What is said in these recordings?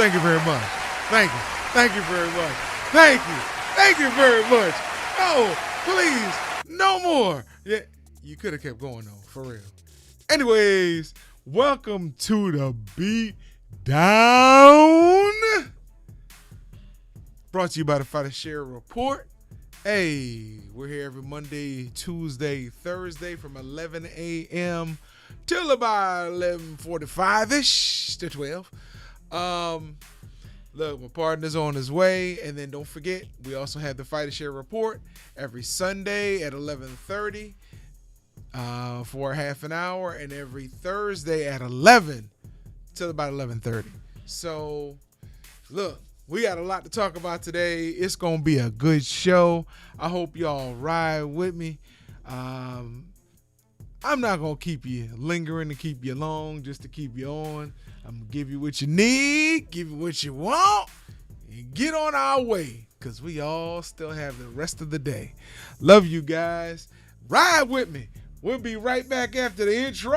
Thank you very much. Thank you. Thank you very much. Thank you. Thank you very much. No, please, no more. Yeah, you could have kept going though, for real. Anyways, welcome to the Beat Down. Brought to you by the Fighter Share Report. Hey, we're here every Monday, Tuesday, Thursday from 11 a.m. till about 11:45-ish to 12. Look, my partner's on his way, and then don't forget, we also have the Fighter Share Report every Sunday at 11:30 for half an hour, and every Thursday at 11 till about 11:30. So, look, we got a lot to talk about today. It's going to be a good show. I hope y'all ride with me. I'm not going to keep you lingering to keep you long, just to keep you on. I'm going to give you what you need, give you what you want, and get on our way, because we all still have the rest of the day. Love you guys. Ride with me. We'll be right back after the intro.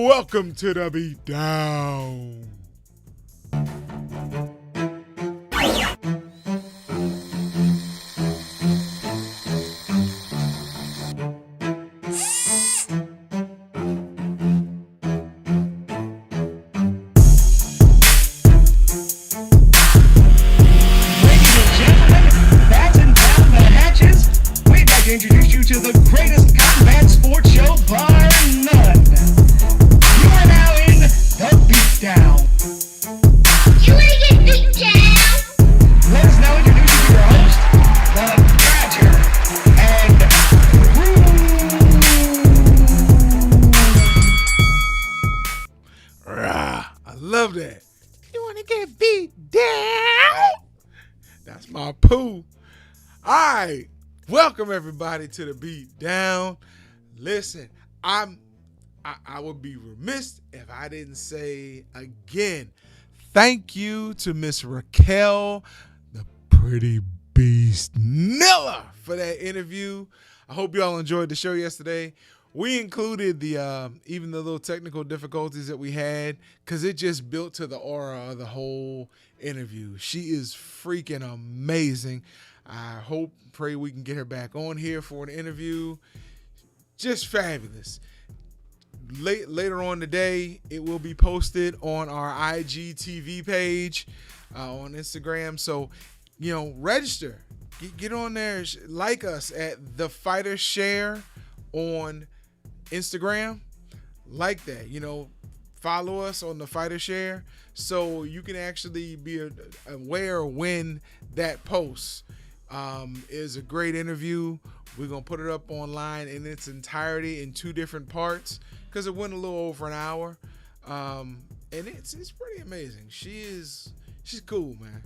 Welcome to the Beat Down. Introduce you to the greatest combat sports show bar none. You are now in the Beatdown. You wanna get beat down? Let us now introduce you to your host, the Badger, and I love that. You want to get beat down? That's my poo. All right. Welcome everybody to the Beat Down. Listen, I would be remiss if I didn't say again, thank you to Miss Raquel, the pretty beast Miller, for that interview. I hope y'all enjoyed the show yesterday. We included the even the little technical difficulties that we had, because it just built to the aura of the whole interview. She is freaking amazing. I pray we can get her back on here for an interview. Just fabulous. Later on today, it will be posted on our IGTV page on Instagram. So, register. Get on there. Like us at The Fighter Share on Instagram. Like that. Follow us on The Fighter Share so you can actually be aware when that posts. Is a great interview. We're going to put it up online in its entirety in 2 different parts, because it went a little over an hour. And it's pretty amazing. She's cool, man.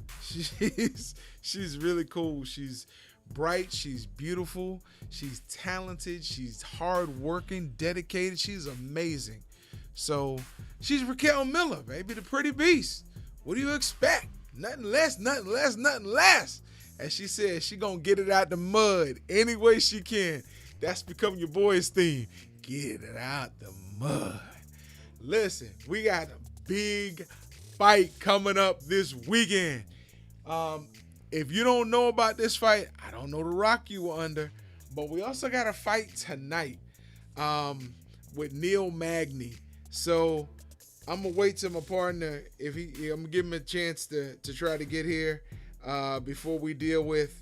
She's really cool. She's bright. She's beautiful. She's talented. She's hardworking, dedicated. She's amazing. So she's Raquel Miller, baby, the pretty beast. What do you expect? Nothing less, nothing less, nothing less. As she said, she gonna get it out the mud any way she can. That's become your boy's theme. Get it out the mud. Listen, we got a big fight coming up this weekend. If you don't know about this fight, I don't know the rock you were under, but we also got a fight tonight with Neil Magny. So I'm gonna wait till my partner, I'm gonna give him a chance to try to get here. Before we deal with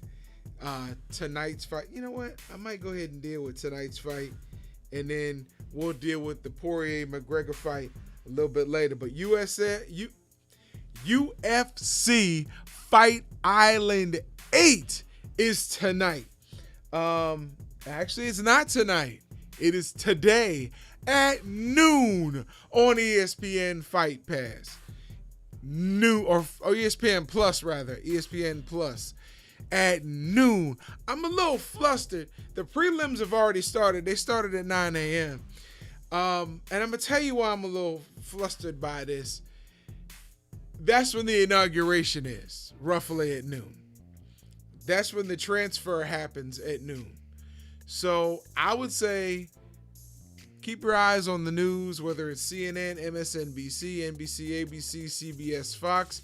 tonight's fight. You know what? I might go ahead and deal with tonight's fight, and then we'll deal with the Poirier-McGregor fight a little bit later. But UFC Fight Island 8 is tonight. Actually, it's not tonight. It is today at noon on ESPN Fight Pass. ESPN Plus rather, ESPN Plus at noon. I'm a little flustered. The prelims have already started. They started at 9 a.m. And I'm going to tell you why I'm a little flustered by this. That's when the inauguration is, roughly at noon. That's when the transfer happens at noon. So I would say keep your eyes on the news, whether it's CNN, MSNBC, NBC, ABC, CBS, Fox.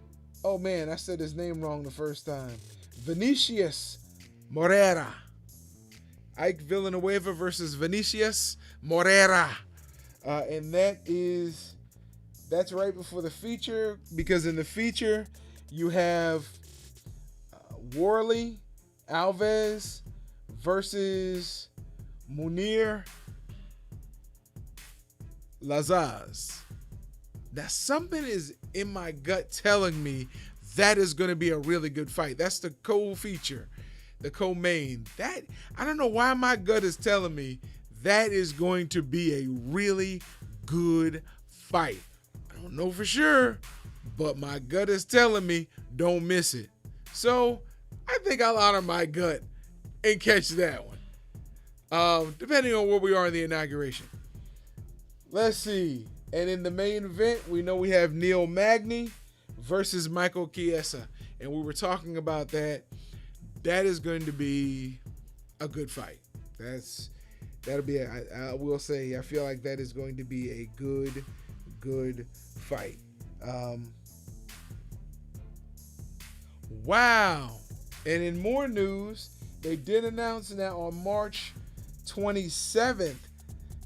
Oh man, I said his name wrong the first time. Vinicius Moreira. Ike Villanueva versus Vinicius Moreira. And that's right before the feature, because in the feature you have Warley Alves versus Munir Lazaz. Now something is in my gut telling me that is going to be a really good fight. That's the co-feature, the co-main. That, I don't know why my gut is telling me that is going to be a really good fight. I don't know for sure, but my gut is telling me don't miss it. So I think I'll honor my gut and catch that one, depending on where we are in the inauguration. Let's see. And in the main event, we know we have Neil Magny versus Michael Chiesa. And we were talking about that. That is going to be a good fight. That'll be, I will say, I feel like that is going to be a good fight. Wow. And in more news, they did announce that on March 27th,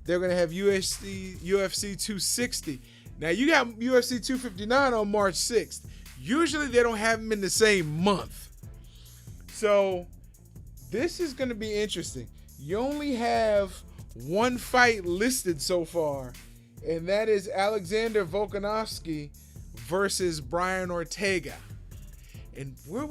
they're going to have UFC 260. Now, you got UFC 259 on March 6th. Usually, they don't have them in the same month. So, this is going to be interesting. You only have one fight listed so far, and that is Alexander Volkanovski versus Brian Ortega. And where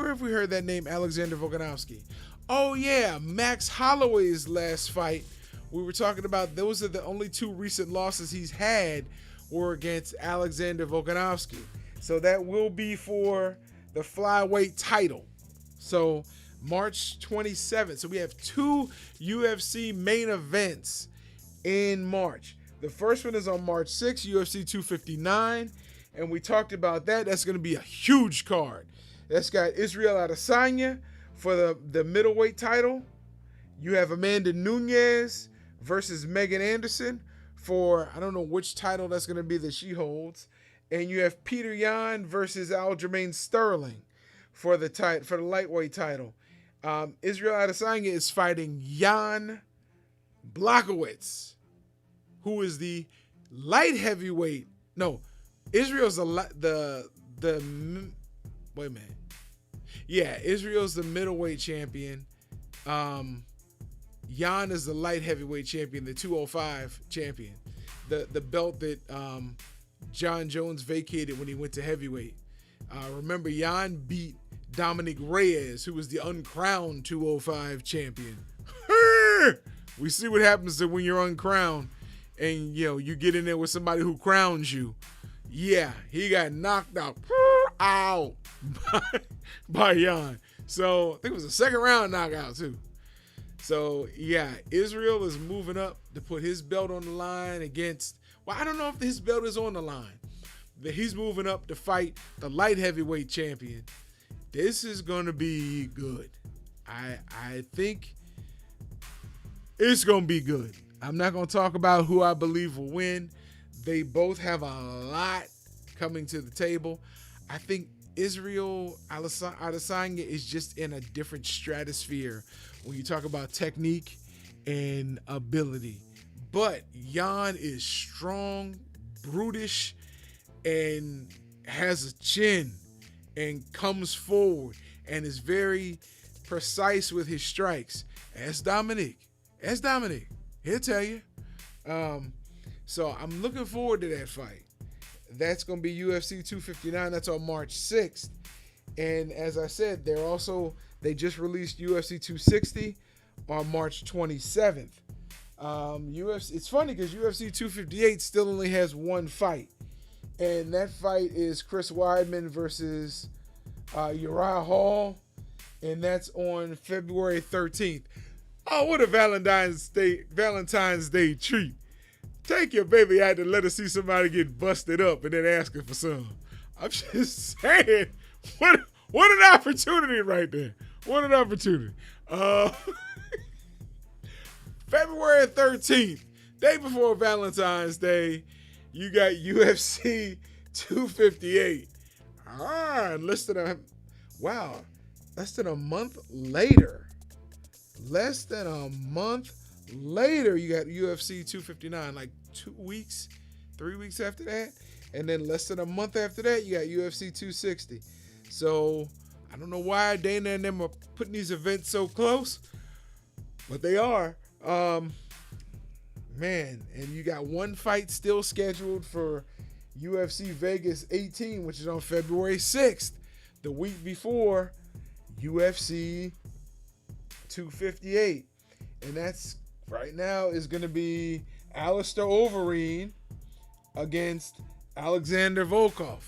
have we heard that name, Alexander Volkanovski? Oh, yeah, Max Holloway's last fight. We were talking about those are the only two recent losses he's had were against Alexander Volkanovski. So that will be for the flyweight title. So March 27th. So we have two UFC main events in March. The first one is on March 6th, UFC 259. And we talked about that. That's going to be a huge card. That's got Israel Adesanya for the middleweight title. You have Amanda Nunes versus Megan Anderson for, I don't know which title that's going to be that she holds. And you have Peter Yan versus Aljamain Sterling for the lightweight title. Israel Adesanya is fighting Jan Blachowicz, who is the light heavyweight. No, Israel's the wait a minute. Yeah, Israel's the middleweight champion. Jan is the light heavyweight champion, the 205 champion, the belt that John Jones vacated when he went to heavyweight. Remember, Jan beat Dominic Reyes, who was the uncrowned 205 champion. We see what happens when you're uncrowned and you get in there with somebody who crowns you. Yeah, he got knocked out by Jan. So I think it was a second round knockout too. So yeah, Israel is moving up to put his belt on the line against, well, I don't know if his belt is on the line, but he's moving up to fight the light heavyweight champion. This is going to be good. I think it's going to be good. I'm not going to talk about who I believe will win. They both have a lot coming to the table. I think Israel Adesanya is just in a different stratosphere when you talk about technique and ability. But Jan is strong, brutish, and has a chin and comes forward and is very precise with his strikes. As Dominic. He'll tell you. So I'm looking forward to that fight. That's going to be UFC 259. That's on March 6th. And as I said, they just released UFC 260 on March 27th. It's funny because UFC 258 still only has one fight. And that fight is Chris Weidman versus Uriah Hall. And that's on February 13th. Oh, what a Valentine's Day treat. Take your baby out to let her see somebody get busted up and then ask her for some. I'm just saying, what an opportunity right there. What an opportunity. February 13th, day before Valentine's Day, you got UFC 258. Less than a month later. Less than a month later, you got UFC 259, like 2 weeks, 3 weeks after that. And then less than a month after that, you got UFC 260. So I don't know why Dana and them are putting these events so close, but they are. Man, and you got one fight still scheduled for UFC Vegas 18, which is on February 6th, the week before UFC 258. And that's right now is going to be Alistair Overeem against Alexander Volkov.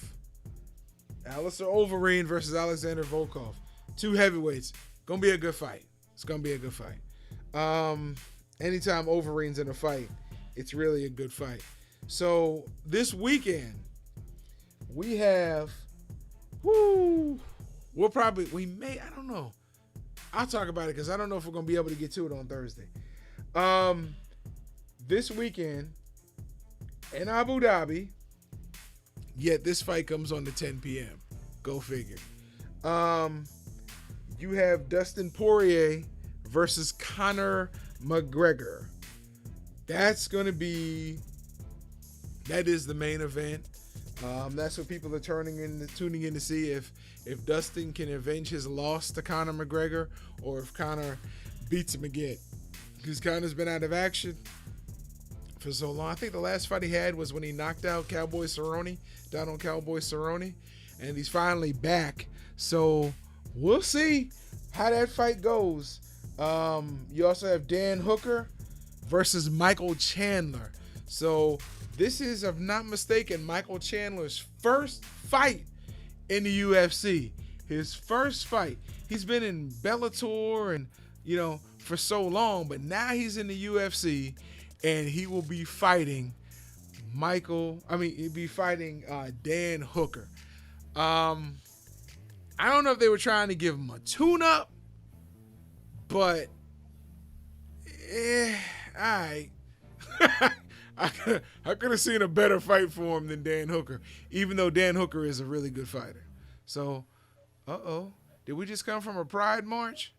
Alistair Overeem versus Alexander Volkov. 2 heavyweights. Gonna be a good fight. It's gonna be a good fight. Anytime Overeem's in a fight, it's really a good fight. So this weekend, we have, I don't know. I'll talk about it because I don't know if we're gonna be able to get to it on Thursday. This weekend in Abu Dhabi, yet this fight comes on to 10 p.m. Go figure. You have Dustin Poirier versus Conor McGregor. That is the main event. That's what people are tuning in to see if Dustin can avenge his loss to Conor McGregor or if Conor beats him again. Because Conor's been out of action for so long. I think the last fight he had was when he knocked out Cowboy Cerrone, down on Cowboy Cerrone, and he's finally back. So we'll see how that fight goes. You also have Dan Hooker versus Michael Chandler. So this is, if not mistaken, Michael Chandler's first fight in the UFC. His first fight. He's been in Bellator and, for so long, but now he's in the UFC and he will be fighting Dan Hooker. I don't know if they were trying to give him a tune-up, but all right. I could have seen a better fight for him than Dan Hooker, even though Dan Hooker is a really good fighter. So, did we just come from a Pride March?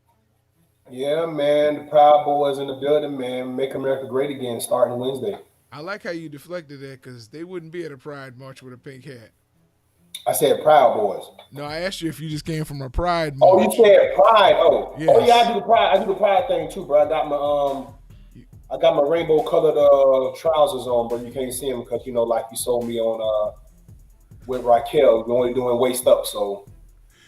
Yeah, man. The Proud Boys in the building, man. Make America great again starting Wednesday. I like how you deflected that because they wouldn't be at a Pride March with a pink hat. I said Proud Boys. No, I asked you if you just came from a Pride March. Oh, you said Pride. Oh, yes. Oh yeah, I do the Pride thing too, bro. I got my rainbow colored trousers on, but you can't see them because like you sold me on with Raquel. We're only doing waist up, so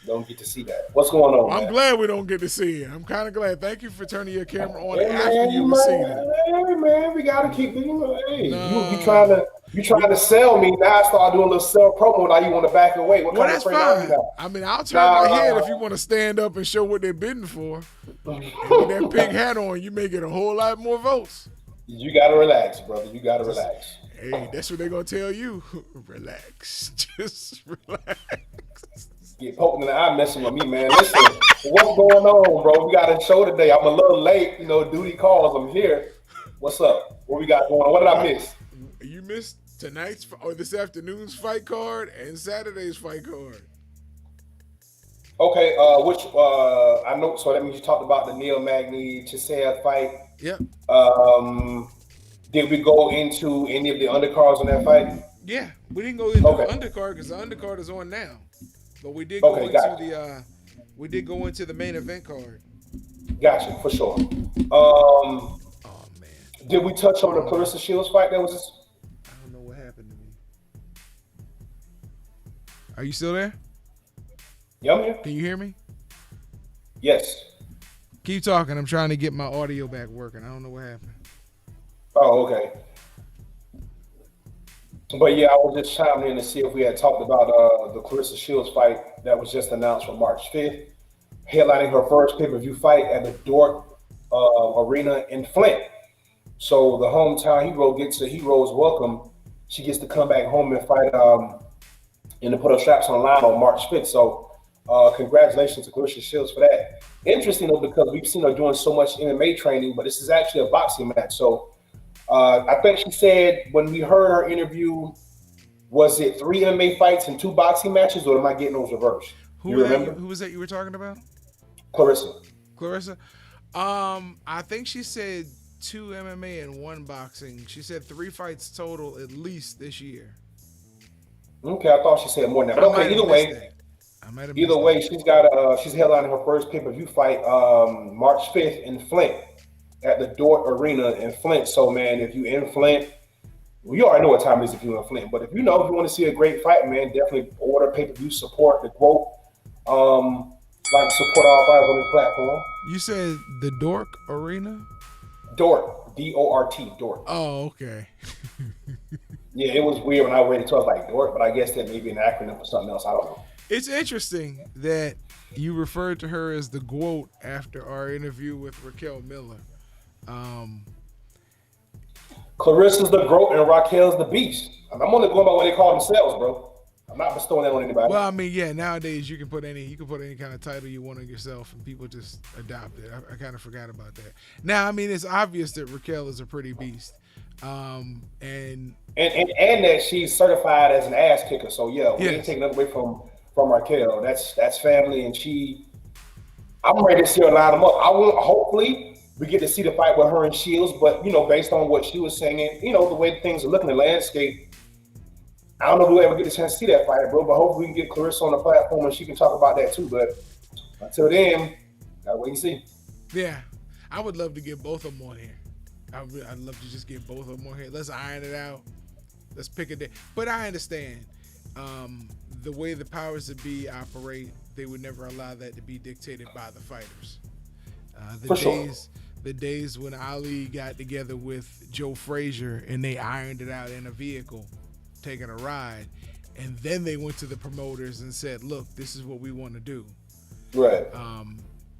don't get to see that. What's going on? I'm glad we don't get to see it. I'm kind of glad. Thank you for turning your camera on after you were seeing it. Hey man, we gotta keep it. You trying to sell me? Now I start doing a little sell promo. Now you want to back away? What kind that's of friend fine. I mean, I'll turn my head if you want to stand up and show what they're bidding for. And with that pink hat on, you may get a whole lot more votes. You gotta relax, brother. You gotta relax. Hey, that's what they're gonna tell you. Relax. Just relax. Get poked in the eye messing with me, man. Listen, what's going on, bro? We got a show today. I'm a little late. Duty calls. I'm here. What's up? What we got going on? What did I miss? You missed tonight's or this afternoon's fight card and Saturday's fight card. Okay, I know. So that means you talked about the Neil Magny Chisea fight. Yep. Did we go into any of the undercards on that fight? Yeah, we didn't go into the undercard because the undercard is on now. But we did go into the main event card. Gotcha, for sure. Oh man. Did we touch on the Clarissa Shields fight? I don't know what happened to me. Are you still there? Yeah, I'm here. Can you hear me? Yes. Keep talking. I'm trying to get my audio back working. I don't know what happened. Oh, okay. But yeah, I was just chiming in to see if we had talked about the Clarissa Shields fight that was just announced for March 5th, headlining her first pay-per-view fight at the Dork Arena in Flint. So the hometown hero gets a hero's welcome. She gets to come back home and fight and to put her straps on the line on March 5th. So congratulations to Clarissa Shields for that. Interesting though, because we've seen her doing so much MMA training, but this is actually a boxing match. So I think she said when we heard her interview Was it 3 MMA fights and 2 boxing matches, or am I getting those reversed? You remember? Who was that you were talking about? Clarissa. Clarissa? I think she said 2 MMA and 1 boxing. She said 3 fights total at least this year. Okay, I thought she said more than that. But okay, either way, she's headlining her first pay-per-view fight March 5th in Flint at the Dort Arena in Flint. So man, if you in Flint, well, you already know what time it is if you're in Flint. But if you want to see a great fight, man, definitely order pay-per-view, support the quote. Like support all fighters on this platform. You said the Dork Arena? Dort, D-O-R-T, Dort. Oh, okay. Yeah, it was weird when I read it too. I was like, Dort, but I guess that may be an acronym for something else. I don't know. It's interesting that you referred to her as the GOAT after our interview with Raquel Miller. Clarissa's the GOAT and Raquel's the Beast. I'm only going by what they call themselves, bro. I'm not bestowing that on anybody. Well, I mean, yeah, nowadays you can put any kind of title you want on yourself and people just adopt it. I kind of forgot about that. Now, I mean, it's obvious that Raquel is a pretty beast. And that she's certified as an ass kicker. So yeah, we ain't taking nothing away from Raquel. That's family, and I'm ready to see her line them up. Hopefully we get to see the fight with her and Shields, but based on what she was saying, the way things are looking, the landscape, I don't know if we'll ever get a chance to see that fight, bro. But hopefully we can get Clarissa on the platform and she can talk about that too. But until then, gotta wait and see. Yeah, I would love to get both of them on here. I'd love to just get both of them on here. Let's iron it out. Let's pick a day. But I understand the way the powers that be operate. They would never allow that to be dictated by the fighters. The days when Ali got together with Joe Frazier and they ironed it out in a vehicle, taking a ride, and then they went to the promoters and said, "Look, this is what we want to do." Right.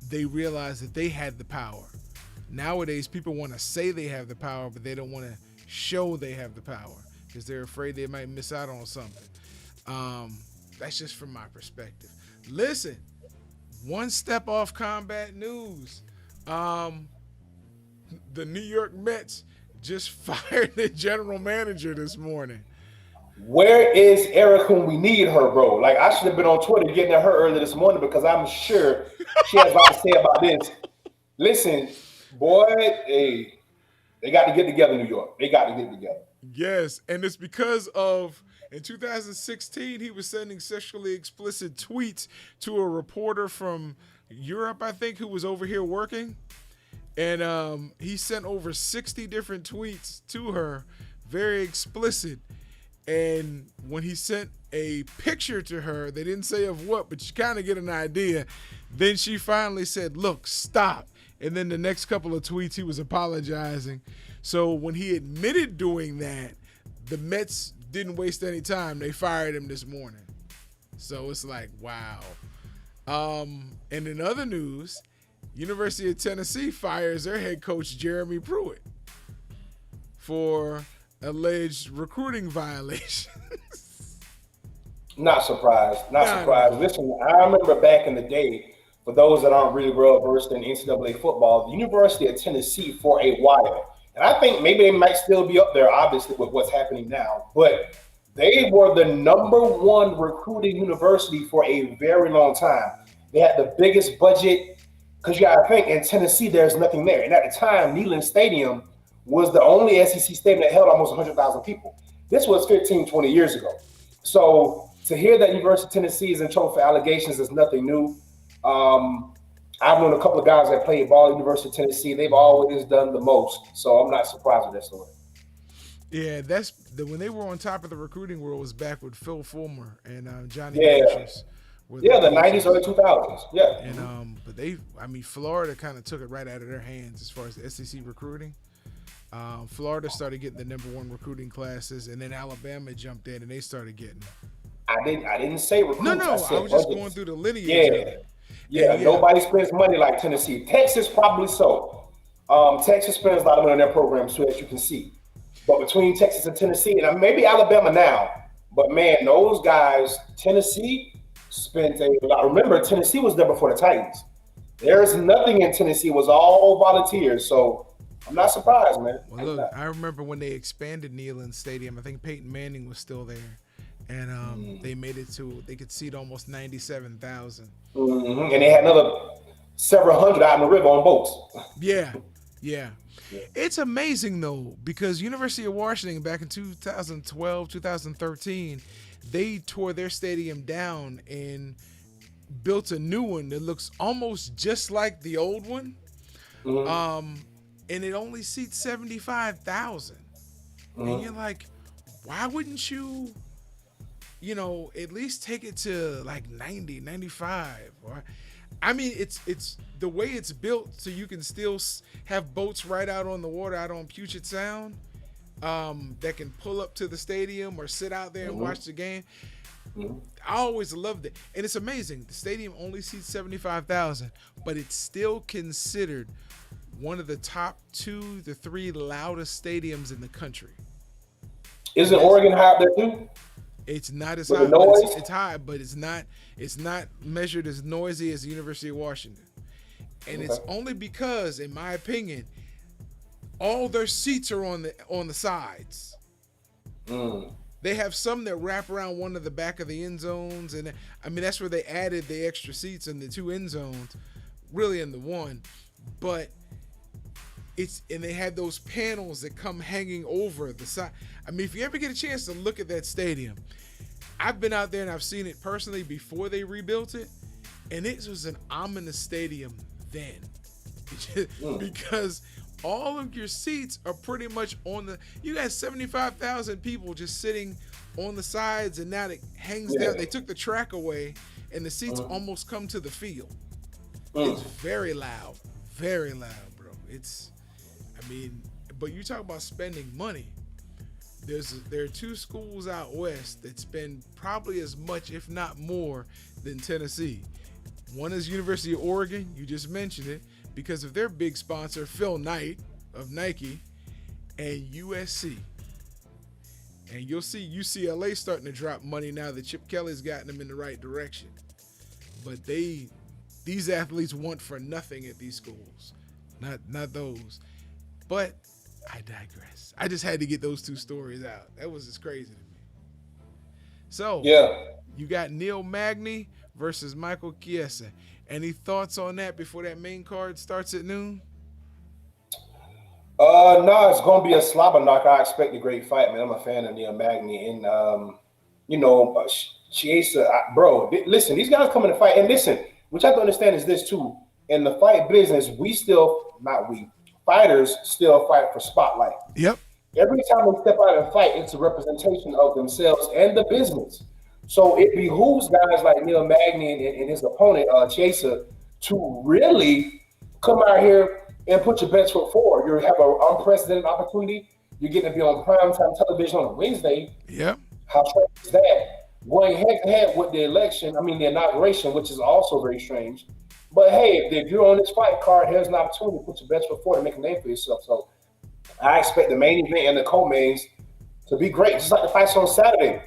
They realized that they had the power. Nowadays, people want to say they have the power, but they don't want to show they have the power because they're afraid they might miss out on something. That's just from my perspective. Listen, one step off combat news. The New York Mets just fired the general manager this morning. Where is Erica when we need her, bro? Like, I should have been on Twitter getting at her early this morning because I'm sure she has a lot to say about this. Listen, boy, hey, they got to get together, New York. They got to get together. Yes, and it's because of, in 2016, he was sending sexually explicit tweets to a reporter from Europe, I think, who was over here working. And he sent over 60 different tweets to her, very explicit. And when he sent a picture to her, they didn't say of what, but you kind of get an idea. Then she finally said, "Look, stop." And then the next couple of tweets, he was apologizing. So when he admitted doing that, the Mets didn't waste any time. They fired him this morning. So it's like, wow. And in other news, University of Tennessee fires their head coach, Jeremy Pruitt, for alleged recruiting violations. Not surprised. Not surprised. Listen, I remember back in the day, for those that aren't really well versed in NCAA football, the University of Tennessee for a while, and I think maybe they might still be up there, obviously, with what's happening now, but they were the #1 recruiting university for a very long time. They had the biggest budget, because you got to think, in Tennessee, there's nothing there. And at the time, Neyland Stadium was the only SEC stadium that held almost 100,000 people. This was 15, 20 years ago. So to hear that University of Tennessee is in trouble for allegations is nothing new. I've known a couple of guys that played ball at University of Tennessee. They've always done the most. So I'm not surprised with that story. Yeah, when they were on top of the recruiting world was back with Phil Fulmer and Johnny Mathis. Yeah, the 90s, early 2000s. Yeah. And but Florida kind of took it right out of their hands as far as the SEC recruiting. Florida started getting the #1 recruiting classes, and then Alabama jumped in and they started getting them. I didn't say recruiting. No, I was just going through the lineage. Yeah. Nobody spends money like Tennessee. Texas probably so. Texas spends a lot of money on their programs too, as you can see. But between Texas and Tennessee, and maybe Alabama now, but man, those guys, Tennessee spent a lot. Remember, Tennessee was there before the Titans. There's nothing in Tennessee. It was all volunteers. So I'm not surprised, man. Well, look, I remember when they expanded Neyland Stadium. I think Peyton Manning was still there. and they made it to they could seat almost 97,000. And they had another several hundred out in the river on boats. Yeah, yeah. It's amazing though because University of Washington back in 2012, 2013, they tore their stadium down and built a new one that looks almost just like the old one. And it only seats 75,000. And you're like, why wouldn't you, at least take it to like 90, 95? Or, I mean, it's the way it's built so you can still have boats right out on the water out on Puget Sound that can pull up to the stadium or sit out there and watch the game. I always loved it. And it's amazing. The stadium only seats 75,000, but it's still considered one of the top 2 to 3 loudest stadiums in the country. Isn't Oregon high up there too? It's not as With high, the but noise? it's high, but it's not measured as noisy as the University of Washington. And it's only because, in my opinion, all their seats are on the sides. They have some that wrap around one of the back of the end zones, and I mean that's where they added the extra seats in the 2 end zones, really in the 1. But and they had those panels that come hanging over the side. I mean, if you ever get a chance to look at that stadium, I've been out there and I've seen it personally before they rebuilt it, and it was an ominous stadium then, because all of your seats are pretty much you got 75,000 people just sitting on the sides, and now it hangs down. They took the track away, and the seats almost come to the field. It's very loud, bro. But you talk about spending money. There are 2 schools out west that spend probably as much, if not more, than Tennessee. One is University of Oregon. You just mentioned it because of their big sponsor, Phil Knight of Nike, and USC. And you'll see UCLA starting to drop money now that Chip Kelly's gotten them in the right direction. But these athletes want for nothing at these schools, not those. But I digress. I just had to get those 2 stories out. That was just crazy to me. So you got Neil Magny versus Michael Chiesa. Any thoughts on that before that main card starts at noon? No, it's gonna be a slobber knock. I expect a great fight, man. I'm a fan of Neil Magny, and Chiesa, bro. Listen, these guys come in to fight, and listen, what you have to understand is this too. In the fight business, fighters still fight for spotlight. Yep. Every time they step out and fight, it's a representation of themselves and the business. So it behooves guys like Neil Magny and his opponent, Chiesa, to really come out here and put your best foot forward. You have an unprecedented opportunity. You're getting to be on primetime television on a Wednesday. Yep. How strange is that? Going head to head with the inauguration, which is also very strange. But hey, if you're on this fight card, here's an opportunity to put your best foot forward and make a name for yourself. So I expect the main event and the co-mains to be great, just like the fights on Saturday.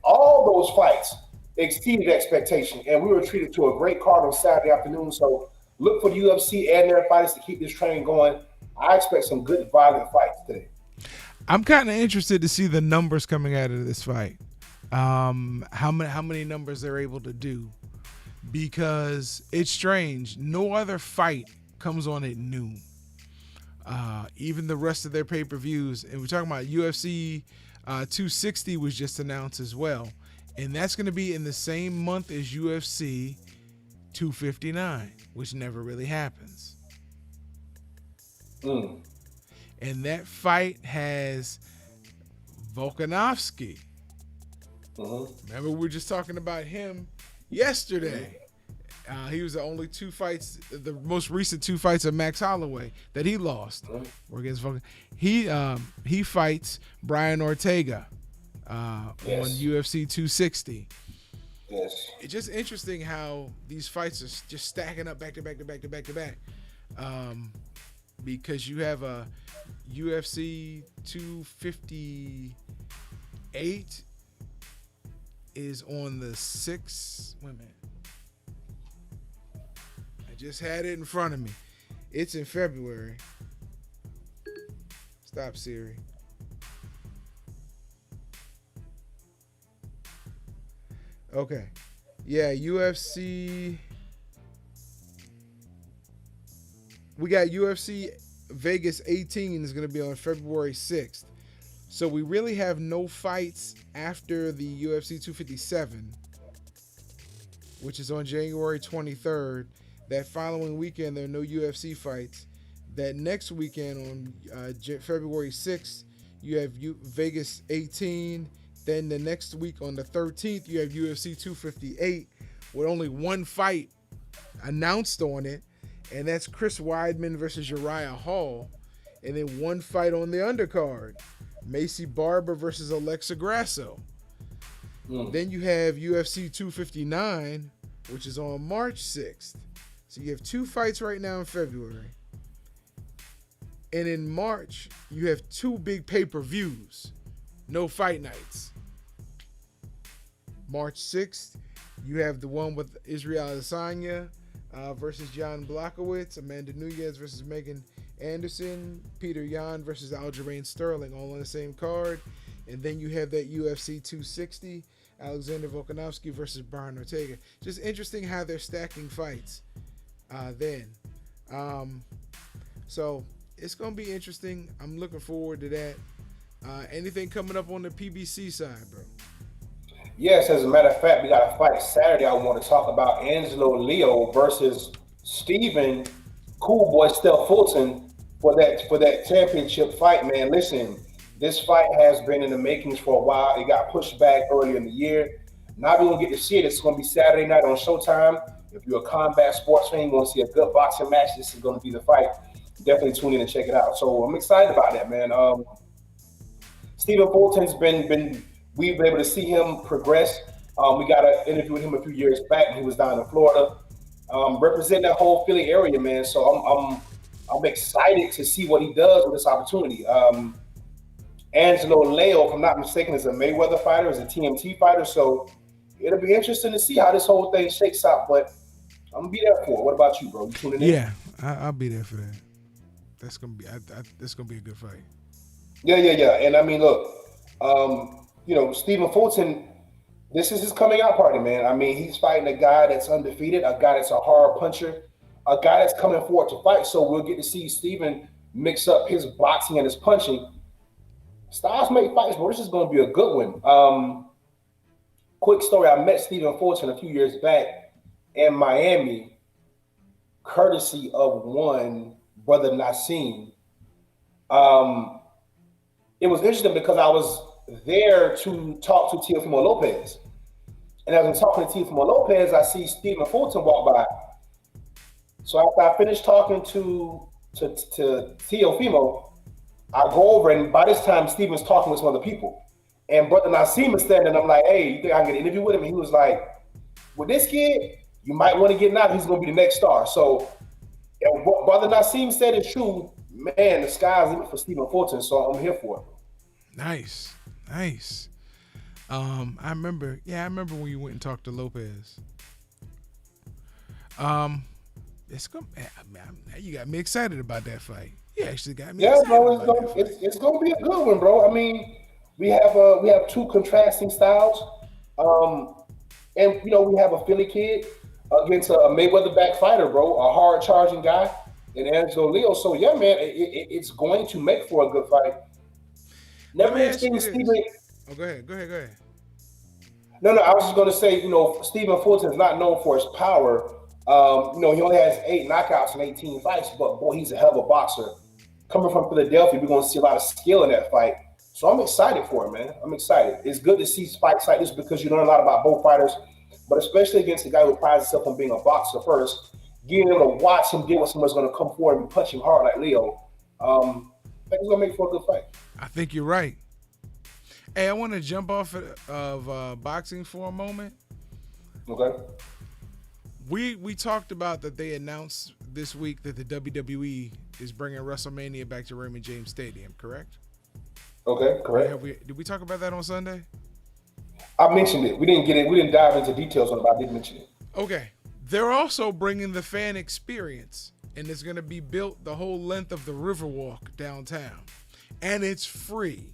All those fights exceeded expectation, and we were treated to a great card on Saturday afternoon. So look for the UFC and their fighters to keep this train going. I expect some good, violent fights today. I'm kind of interested to see the numbers coming out of this fight. How many numbers they're able to do, because it's strange. No other fight comes on at noon. Even the rest of their pay-per-views, and we're talking about UFC 260 was just announced as well, and that's going to be in the same month as UFC 259, which never really happens. And that fight has Volkanovski. Remember, we were just talking about him yesterday. He was the only 2 fights, the most recent 2 fights of Max Holloway that he lost. Were against Volkan. He fights Brian Ortega on UFC 260. Yes. It's just interesting how these fights are just stacking up back to back to back to back to back. Because you have a UFC 258 is on the 6th. Wait a minute. I just had it in front of me. It's in February. Stop, Siri. Okay. Yeah, UFC. We got UFC Vegas 18 is going to be on February 6th. So we really have no fights after the UFC 257, which is on January 23rd. That following weekend, there are no UFC fights. That next weekend on February 6th, you have Vegas 18. Then the next week on the 13th, you have UFC 258 with only one fight announced on it, and that's Chris Weidman versus Uriah Hall. And then one fight on the undercard, Macy Barber versus Alexa Grasso. Then you have UFC 259, which is on March 6th. So you have two fights right now in February. And in March, you have two big pay-per-views. No fight nights. March 6th, you have the one with Israel Adesanya versus Jan Blachowicz, Amanda Nunes versus Megan Anderson, Peter Yan versus Aljamain Sterling, all on the same card. And then you have that UFC 260, Alexander Volkanovski versus Brian Ortega. Just interesting how they're stacking fights then. So it's going to be interesting. I'm looking forward to that. Anything coming up on the PBC side, bro? Yes, as a matter of fact, we got a fight Saturday I want to talk about. Angelo Leo versus Stephen Cool Boy Steph Fulton for that championship fight, man. Listen, this fight has been in the makings for a while. It got pushed back earlier in the year. Now we're going to get to see it. It's going to be Saturday night on Showtime. If you're a combat sports fan, you want to see a good boxing match, this is going to be the fight. Definitely tune in and check it out. So I'm excited about that, man. Stephen Fulton's we've been able to see him progress. We got an interview with him a few years back when he was down in Florida, representing that whole Philly area, man. So I'm excited to see what he does with this opportunity. Angelo Leo, if I'm not mistaken, is a Mayweather fighter, is a TMT fighter. So it'll be interesting to see how this whole thing shakes out. But I'm gonna be there for it. What about you, bro? You tuning in? Yeah, I'll be there for that. That's gonna be that's gonna be a good fight. Yeah. And I mean, look, Stephen Fulton, this is his coming out party, man. I mean, he's fighting a guy that's undefeated, a guy that's a hard puncher, a guy that's coming forward to fight. So we'll get to see Stephen mix up his boxing and his punching. Styles make fights, but this is going to be a good one. Quick story, I met Stephen Fulton a few years back in Miami, courtesy of one brother Nassim. It was interesting because I was there to talk to Teofimo Lopez. And as I'm talking to Teofimo Lopez, I see Stephen Fulton walk by. So after I finished talking to Teofimo, I go over, and by this time, Stephen's talking with some other people. And Brother Nassim is standing, I'm like, hey, you think I can get an interview with him? And he was like, with this kid, you might want to get him out. He's going to be the next star. So what Brother Nassim said is true. Man, the sky's limit for Stephen Fulton, so I'm here for it. Nice. I remember when you went and talked to Lopez. It's gonna. You got me excited about that fight. You actually got me. Yeah, excited bro, about it's gonna be a good one, bro. I mean, we have two contrasting styles, and we have a Philly kid against a Mayweather back fighter, bro, a hard charging guy, and Angelo Leo. So yeah, man, it's going to make for a good fight. Never really seen Stephen. Oh, go ahead. No, I was just going to say, Stephen Fulton is not known for his power. He only has 8 knockouts in 18 fights, but boy, he's a hell of a boxer. Coming from Philadelphia, we're going to see a lot of skill in that fight. So I'm excited for it, man. I'm excited. It's good to see fights like this because you learn a lot about both fighters, but especially against a guy who prides himself on being a boxer first, being able to watch him deal with someone who's going to come forward and punch him hard like Leo. I think it's going to make for a good fight. I think you're right. Hey, I want to jump off of boxing for a moment. Okay. We talked about that they announced this week that the WWE is bringing WrestleMania back to Raymond James Stadium, correct? Okay, correct. Did we talk about that on Sunday? I mentioned it. We didn't get it. We didn't dive into details on it, but I did mention it. Okay. They're also bringing the fan experience, and it's going to be built the whole length of the Riverwalk downtown, and it's free.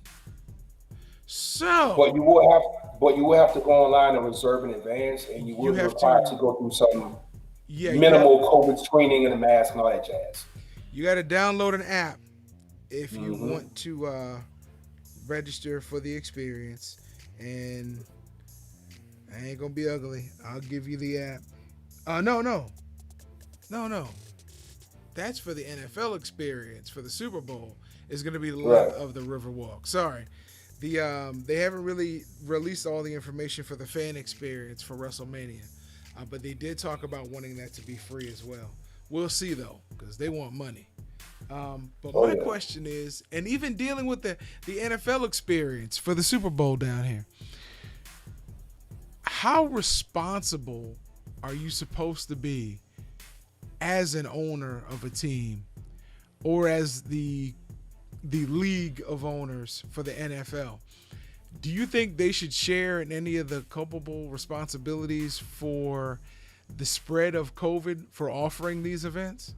So, but you will but you will have to go online and reserve in advance, and you You will be have required to to, go through some yeah, minimal COVID screening and a mask and all that jazz. you got to download an app if you Hmm. want to register for the experience, and I ain't gonna be ugly. I'll give you the app. No, no, no, no. That's for the NFL experience for the Super Bowl. Is going to be the Right. length of the Riverwalk. Sorry, they haven't really released all the information for the fan experience for WrestleMania, but they did talk about wanting that to be free as well. We'll see though, because they want money. But Oh my yeah. question is, and even dealing with the NFL experience for the Super Bowl down here, how responsible are you supposed to be as an owner of a team or as the league of owners for the NFL? Do you think they should share in any of the culpable responsibilities for the spread of COVID for offering these events?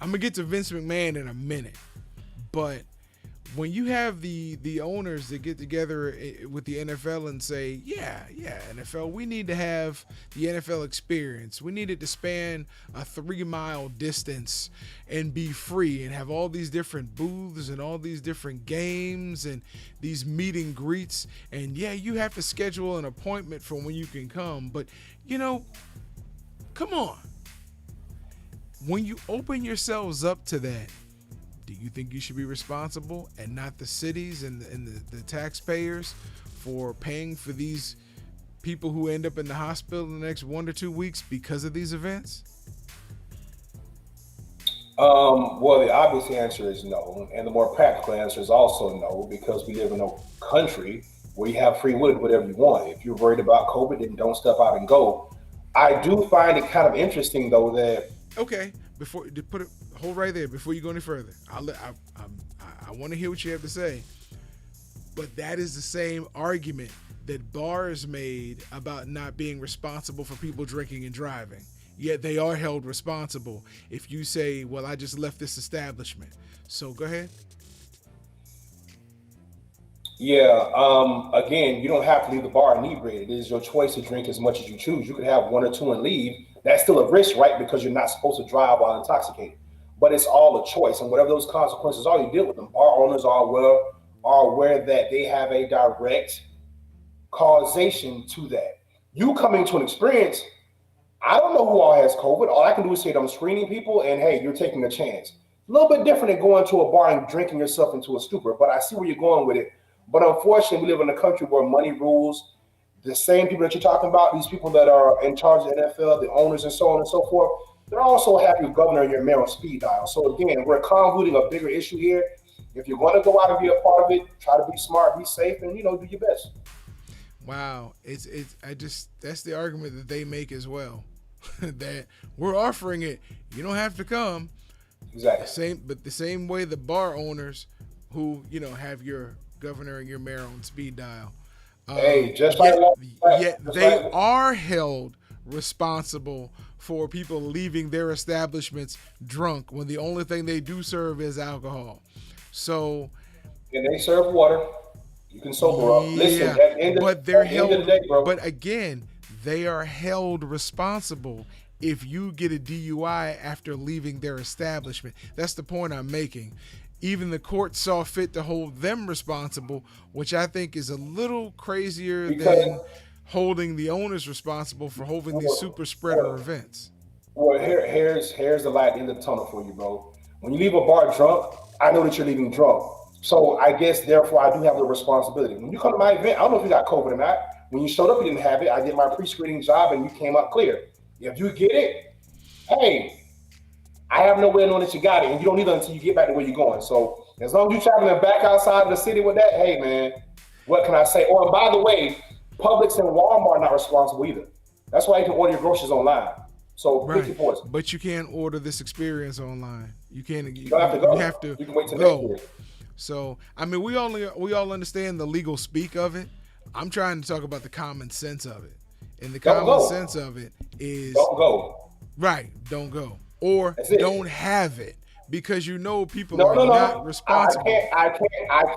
I'm gonna get to Vince McMahon in a minute, but when you have the owners that get together with the NFL and say, yeah, NFL, we need to have the NFL experience. We need it to span a 3-mile distance and be free and have all these different booths and all these different games and these meet and greets. And yeah, you have to schedule an appointment for when you can come. But, come on. When you open yourselves up to that, do you think you should be responsible and not the cities and the taxpayers for paying for these people who end up in the hospital in the next 1 to 2 weeks because of these events? Well, the obvious answer is no, and the more practical answer is also no, because we live in a country where you have free will to do whatever you want. If you're worried about COVID, then don't step out and go. I do find it kind of interesting, though, that Okay, before to put it hold right there before you go any further. I want to hear what you have to say. But that is the same argument that bars made about not being responsible for people drinking and driving. Yet they are held responsible if you say, well, I just left this establishment. So go ahead. yeah, again, you don't have to leave the bar inebriated. It is your choice to drink as much as you choose. You could have one or two and leave. That's still a risk, right? Because you're not supposed to drive while intoxicated. But it's all a choice, and whatever those consequences are, you deal with them. Bar owners are aware that they have a direct causation to that. You coming to an experience, I don't know who all has COVID. All I can do is say that I'm screening people, and hey, you're taking a chance. A little bit different than going to a bar and drinking yourself into a stupor, but I see where you're going with it. But unfortunately, we live in a country where money rules. The same people that you're talking about, these people that are in charge of the NFL, the owners, and so on and so forth, they're also have you governor your mayor on speed dial. So again, we're convoluting a bigger issue here. If you're going to go out and be a part of it, try to be smart, be safe, and do your best. Wow, that's the argument that they make as well. That we're offering it, you don't have to come. Exactly. The same way the bar owners who have your governor and your mayor on speed dial. Hey, just Yet, like yet just they like are held responsible for people leaving their establishments drunk when the only thing they do serve is alcohol. So and they serve water. You can sober up. Listen, yeah, at the end of, but they're at the end of held. the day, bro. But again, they are held responsible if you get a DUI after leaving their establishment. That's the point I'm making. Even the court saw fit to hold them responsible, which I think is a little crazier Because than holding the owners responsible for holding these super spreader events. well, here's the light at the end of the tunnel for you, bro. When you leave a bar drunk, I know that you're leaving drunk. So I guess therefore I do have the responsibility. When you come to my event, I don't know if you got COVID or not. When you showed up, you didn't have it. I did my pre-screening job and you came out clear. If you get it, hey, I have no way of knowing that you got it, and you don't need it until you get back to where you're going. So as long as you're traveling back outside of the city with that, hey man, what can I say? Oh, and by the way, Publix and Walmart are not responsible either. That's why you can order your groceries online. So pick Right. your poison. But you can't order this experience online. You can't. You don't have to go. You have to You can wait till go. next year. So I mean, we all understand the legal speak of it. I'm trying to talk about the common sense of it, and the Don't common go. sense of it is Don't go. right. Don't go or That's it. don't have it because people No, are no, not no. responsible. I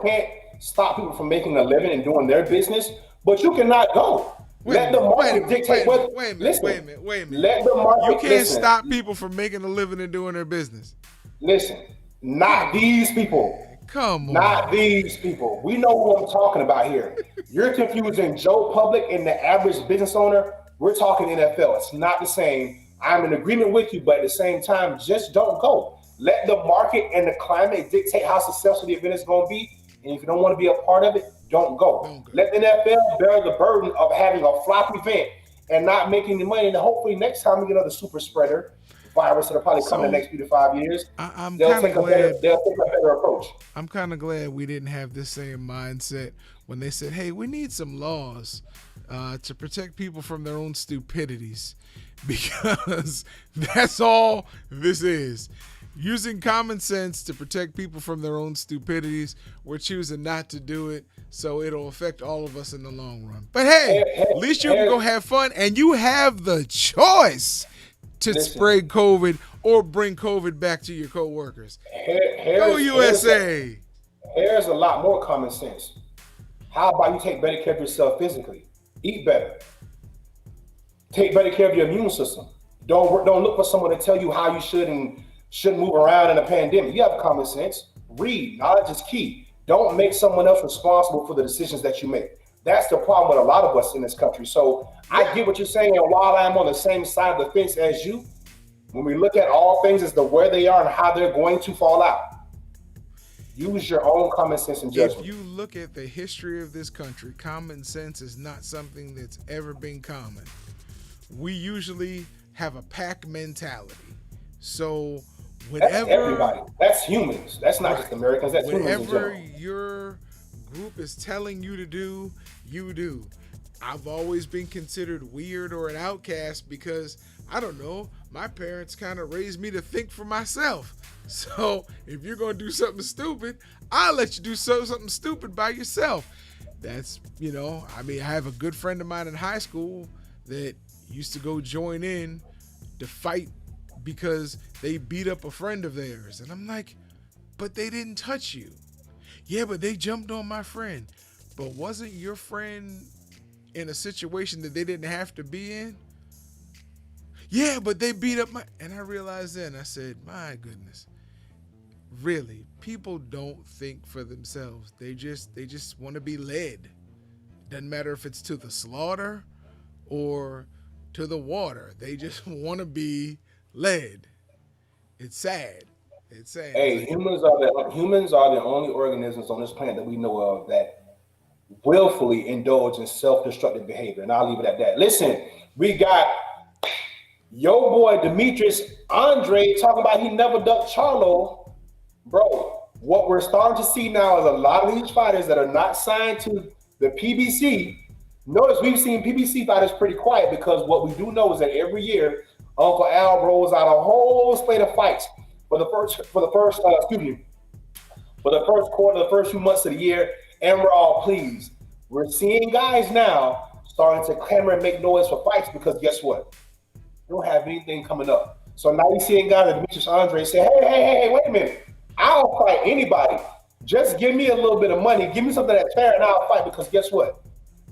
can't stop people from making a living and doing their business, but you cannot go. Let the market dictate what. Wait a minute. Listen, Wait a minute. Wait a minute. let the market. You can't listen, stop people from making a living and doing their business. Listen, not these people. Come on. Not these people. We know who I'm talking about here. You're confusing Joe Public and the average business owner. We're talking NFL. It's not the same. I'm in agreement with you, but at the same time, just don't go. Let the market and the climate dictate how successful the event is going to be. And if you don't want to be a part of it, don't go. Don't go. Let the NFL bear the burden of having a flop event and not making the money. And hopefully next time we get another super spreader virus that'll probably come in the next 3 to 5 years, I'm they'll kind take of a better, glad. they'll take a better approach. I'm kind of glad we didn't have this same mindset when they said, "Hey, we need some laws to protect people from their own stupidities," because that's all this is. Using common sense to protect people from their own stupidities. We're choosing not to do it, so it'll affect all of us in the long run. But hey, at least you can go have fun, and you have the choice to spread COVID or bring COVID back to your coworkers. Go USA! Here's a lot more common sense. How about you take better care of yourself physically? Eat better. Take better care of your immune system. Don't look for someone to tell you how you should and shouldn't move around in a pandemic. You have common sense. Read. Knowledge is key. Don't make someone else responsible for the decisions that you make. That's the problem with a lot of us in this country. So I get what you're saying, and while I'm on the same side of the fence as you, when we look at all things as to where they are and how they're going to fall out, use your own common sense and judgment. If you look at the history of this country, common sense is not something that's ever been common. We usually have a pack mentality. So whenever that's everybody, that's humans. That's not just Americans. That's humans in whatever general. your group is telling you to do, you do. I've always been considered weird or an outcast because, I don't know, my parents kind of raised me to think for myself. So if you're going to do something stupid, I'll let you do something stupid by yourself. That's, I have a good friend of mine in high school that used to go join in to fight because they beat up a friend of theirs. And I'm like, but they didn't touch you. Yeah, but they jumped on my friend. But wasn't your friend in a situation that they didn't have to be in? Yeah, but they beat up my... And I realized then, I said, my goodness. Really, people don't think for themselves. They just want to be led. Doesn't matter if it's to the slaughter or to the water. They just want to be led. It's sad. It's sad. Hey, humans are the only organisms on this planet that we know of that willfully indulge in self-destructive behavior, and I'll leave it at that. Listen, we got yo boy Demetrius Andre talking about he never ducked Charlo. Bro, what we're starting to see now is a lot of these fighters that are not signed to the PBC. Notice we've seen PBC fighters pretty quiet because what we do know is that every year Uncle Al rolls out a whole slate of fights for the first quarter, the first few months of the year, and we're all pleased. We're seeing guys now starting to clamor and make noise for fights because guess what? They don't have anything coming up. So now you're seeing guys like Demetrius Andre say, hey, wait a minute. I'll fight anybody. Just give me a little bit of money. Give me something that's fair and I'll fight because guess what?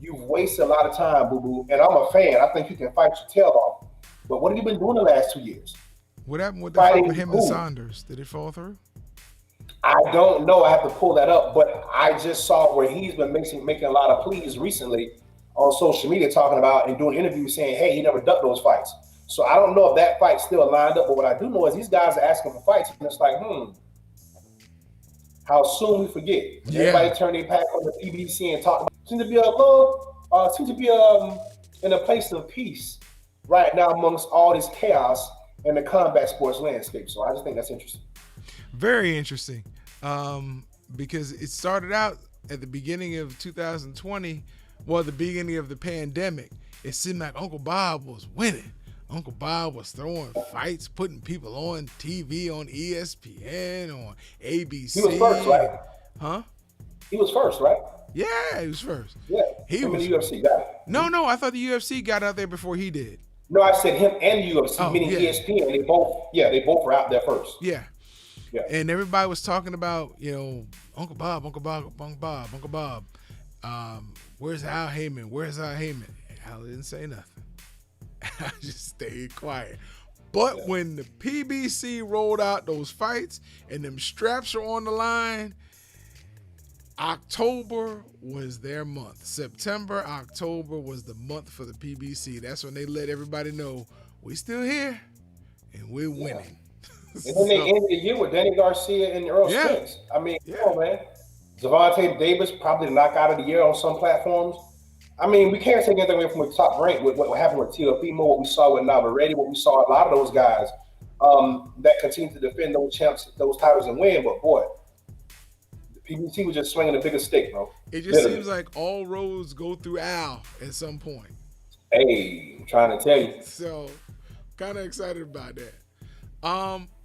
You've wasted a lot of time, boo-boo. And I'm a fan. I think you can fight your tail off. But what have you been doing the last 2 years? What happened with the fight with him and Saunders? Did it fall through? I don't know. I have to pull that up. But I just saw where he's been making a lot of pleas recently on social media talking about and doing interviews saying, hey, he never ducked those fights. So I don't know if that fight's still lined up. But what I do know is these guys are asking for fights. And it's like, how soon we forget. Yeah. Everybody turn their back on the PBC and talk about seems to be in a place of peace right now amongst all this chaos in the combat sports landscape. So I just think that's interesting. Very interesting. Because it started out at the beginning of 2020, the beginning of the pandemic. It seemed like Uncle Bob was winning. Uncle Bob was throwing fights, putting people on TV, on ESPN, on ABC. He was first, right? Huh? He was first, right? Yeah, he was first. Yeah, he was in the UFC. Got it. No, I thought the UFC got out there before he did. No, I said him and UFC, meaning ESPN. They both were out there first. Yeah. And everybody was talking about, Uncle Bob. Where's Al Heyman? Where's Al Heyman? Al didn't say nothing. I just stayed quiet. But when the PBC rolled out those fights and them straps are on the line, October was their month. September, October was the month for the PBC. That's when they let everybody know we still here and we're winning. And then they ended the year with Danny Garcia and Earl Spence. I mean, come on, man. Zavante Davis probably knockout of the year on some platforms. I mean, we can't take anything away from the top rank with what happened with Teofimo, what we saw with Navarrete, what we saw a lot of those guys that continue to defend those those titles and win. But boy, the PBC was just swinging the biggest stick, bro. It just seems like all roads go through Al at some point. Hey, I'm trying to tell you. So, kind of excited about that.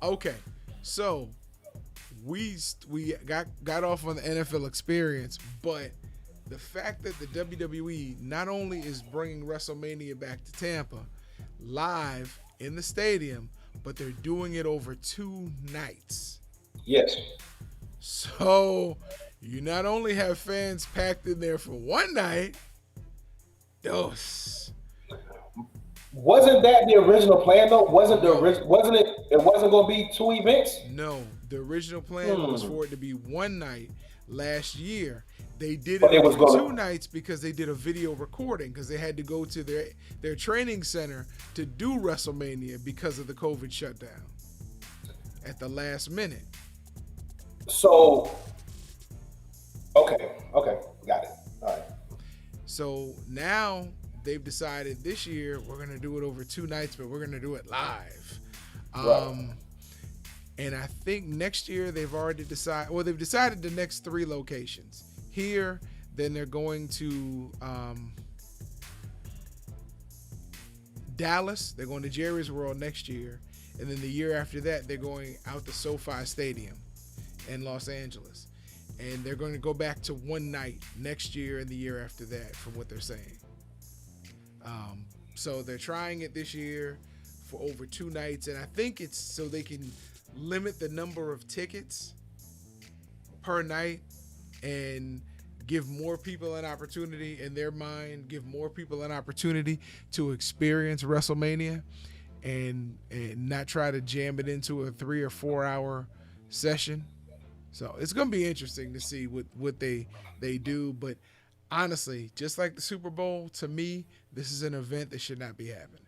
Okay, so we got off on the NFL experience, but the fact that the WWE not only is bringing WrestleMania back to Tampa live in the stadium, but they're doing it over 2 nights. Yes. So you not only have fans packed in there for one night, Wasn't that the original plan though? Wasn't it? It wasn't going to be 2 events. No, the original plan was for it to be one night. Last year, they did But it it was over gonna- 2 nights because they did a video recording because they had to go to their training center to do WrestleMania because of the COVID shutdown at the last minute. So, okay, got it. All right. So now they've decided this year we're going to do it over 2 nights, but we're going to do it live. Right. And I think next year they've already decided, well, they've decided the next 3 locations. Here, then they're going to Dallas. They're going to Jerry's World next year. And then the year after that, they're going out to SoFi Stadium in Los Angeles. And they're going to go back to 1 night next year and the year after that, from what they're saying. So they're trying it this year for over 2 nights. And I think it's so they can limit the number of tickets per night and give more people an opportunity in their mind, give more people an opportunity to experience WrestleMania and not try to jam it into a 3 or 4 hour session. So it's going to be interesting to see what they do. But honestly, just like the Super Bowl, to me, this is an event that should not be happening.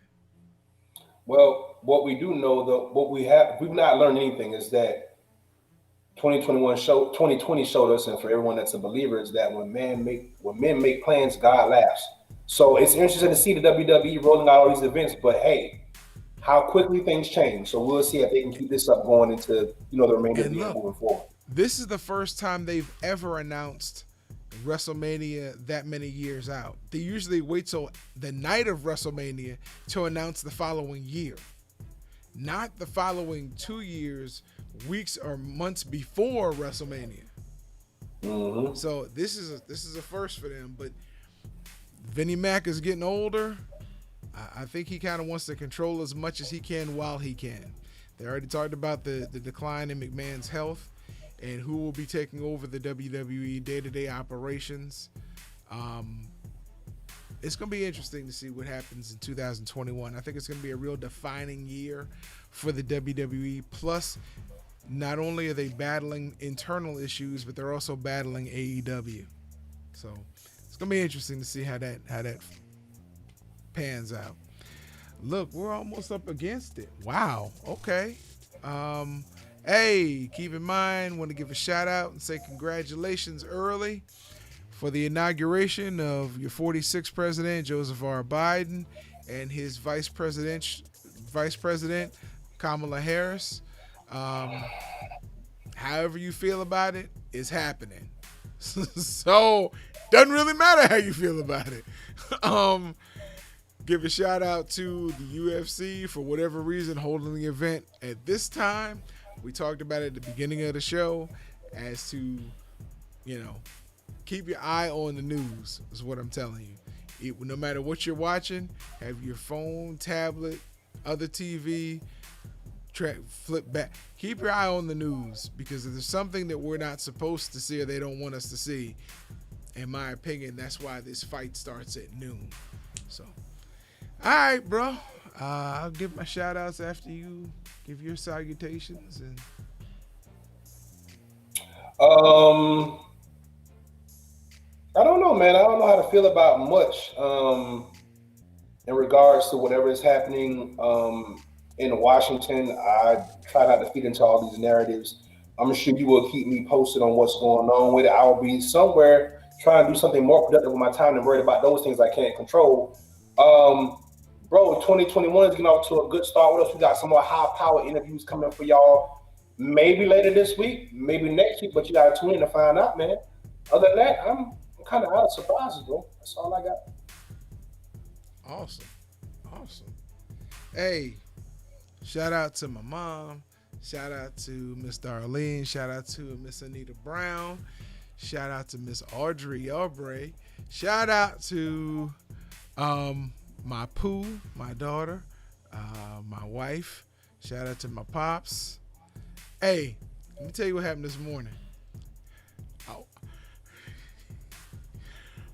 Well, what we do know, though, we've not learned anything is that 2020 showed us, and for everyone that's a believer, is that when men make plans, God laughs. So it's interesting to see the WWE rolling out all these events, but hey, how quickly things change. So we'll see if they can keep this up going into the remainder of the year moving forward. This is the first time they've ever announced WrestleMania that many years out. They usually wait till the night of WrestleMania to announce the following year, not the following 2 years, weeks or months before WrestleMania. Mm-hmm. So this is a first for them. But Vinnie Mac is getting older. I think he kind of wants to control as much as he can while he can. They already talked about the decline in McMahon's health and who will be taking over the WWE day-to-day operations. It's going to be interesting to see what happens in 2021. I think it's going to be a real defining year for the WWE. Plus, not only are they battling internal issues, but they're also battling AEW. So it's going to be interesting to see how that pans out. Look, we're almost up against it. Wow. Okay. Hey, keep in mind, want to give a shout out and say congratulations early for the inauguration of your 46th president, Joseph R. Biden, and his vice president, Kamala Harris. However you feel about it, it's happening. So, doesn't really matter how you feel about it. Give a shout out to the UFC for whatever reason holding the event at this time. We talked about it at the beginning of the show as to, keep your eye on the news is what I'm telling you. No matter what you're watching, have your phone, tablet, other TV, flip back. Keep your eye on the news, because if there's something that we're not supposed to see or they don't want us to see, in my opinion, that's why this fight starts at noon. So, all right, bro. I'll give my shout outs after you give your salutations. And Um, I don't know, man. I don't know how to feel about much in regards to whatever is happening in Washington. I try not to feed into all these narratives. I'm sure you will keep me posted on what's going on with it. I'll be somewhere trying to do something more productive with my time than worried about those things I can't control. Um, Bro, 2021 is getting off to a good start with us. We got some more high power interviews coming for y'all. Maybe later this week, maybe next week, but you gotta tune in to find out, man. Other than that, I'm kind of out of surprises, bro. That's all I got. awesome. Awesome. Hey, shout out to my mom. Shout out to Miss Darlene. Shout out to Miss Anita Brown. Shout out to Miss Audrey Aubrey. Shout out to my Pooh, my daughter, my wife. Shout out to my pops. Hey, let me tell you what happened this morning. Oh.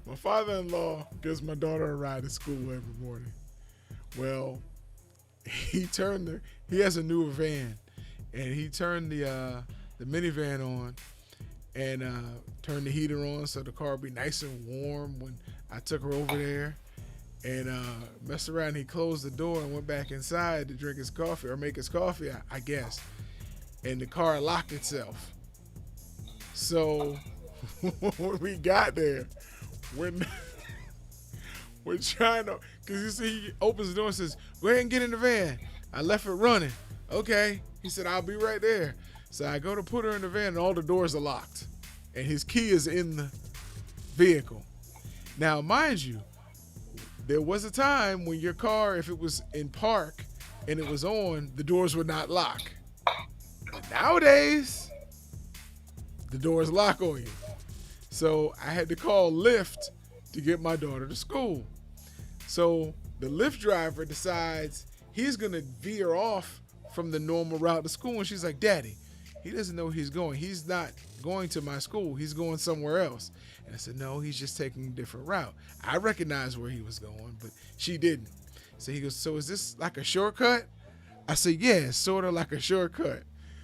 My father-in-law gives my daughter a ride to school every morning. Well, he has a newer van, and he turned the minivan on and turned the heater on so the car would be nice and warm when I took her over there. And messed around. He closed the door and went back inside to drink his coffee or make his coffee, I guess. And the car locked itself. So when we got there, when we're trying to, because you see, he opens the door and says, "Go ahead and get in the van." I left it running. Okay. He said, "I'll be right there." So I go to put her in the van and all the doors are locked. And his key is in the vehicle. Now, mind you, there was a time when your car, if it was in park and it was on, the doors would not lock. But nowadays, the doors lock on you. So I had to call Lyft to get my daughter to school. So the Lyft driver decides he's going to veer off from the normal route to school. And she's like, "Daddy, he doesn't know where he's going. He's not going to my school. He's going somewhere else." And I said, "No, he's just taking a different route." I recognized where he was going, but she didn't. So he goes, "So is this like a shortcut?" I said, "Yeah, it's sort of like a shortcut."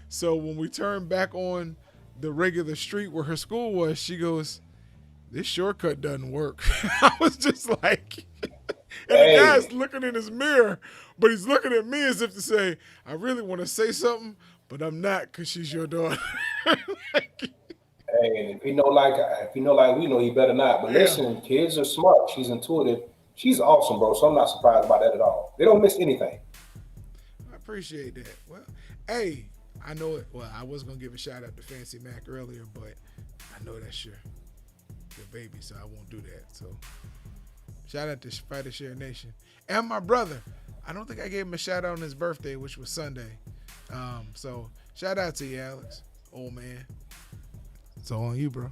So when we turned back on the regular street where her school was, she goes, "This shortcut doesn't work." I was just like, and the guy's looking in his mirror, but he's looking at me as if to say, "I really want to say something, but I'm not because she's your daughter." Hey, if he know like we know, he better not. But Yeah. listen, kids are smart. She's intuitive. She's awesome, bro. So I'm not surprised about that at all. They don't miss anything. I appreciate that. Well, hey, I know it. Well, I was gonna give a shout out to Fancy Mac earlier, but I know that's your baby, so I won't do that. So shout out to Fighter Share Nation and my brother. I don't think I gave him a shout out on his birthday, which was Sunday. So shout out to you, Alex, old man. It's all on you, bro.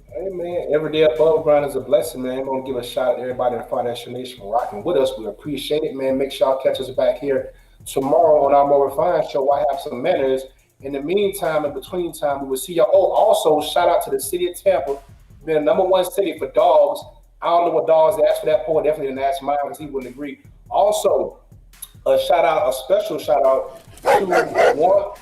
Hey man, every day above ground is a blessing, man. I'm gonna give a shout out to everybody in the Financial Nation for rocking with us. We appreciate it, man. Make sure y'all catch us back here tomorrow on our more refined show. I have some manners. In the meantime, in between time, we will see y'all. Oh, also shout out to the city of Tampa, been the #1 city for dogs. I don't know what dogs they asked for that poll. Definitely didn't ask mine because he wouldn't agree. Also, a special shout out to one.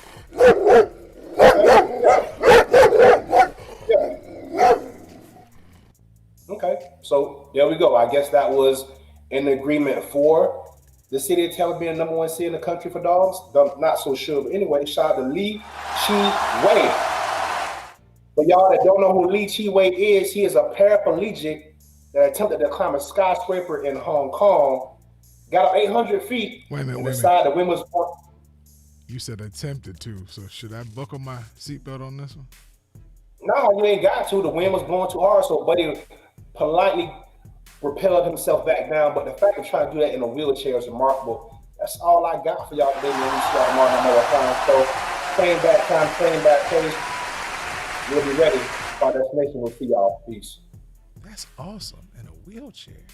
Okay, so there we go. I guess that was an agreement for the city of Tampa being the #1 city in the country for dogs. I'm not so sure, but anyway, shout out to Lee Chi Wei. For y'all that don't know who Lee Chi Wei is, he is a paraplegic that attempted to climb a skyscraper in Hong Kong, got up 800 feet, Wait a minute, and wait a decided the wind was. You said attempted to, so should I buckle my seatbelt on this one? No, you ain't got to. The wind was blowing too hard, so Buddy politely repelled himself back down. But the fact of trying to do that in a wheelchair is remarkable. That's all I got for y'all today, man. We see y'all tomorrow on another time. So, playing back time, playing back place. We'll be ready. Our destination. We'll see y'all. Peace. That's awesome. In a wheelchair.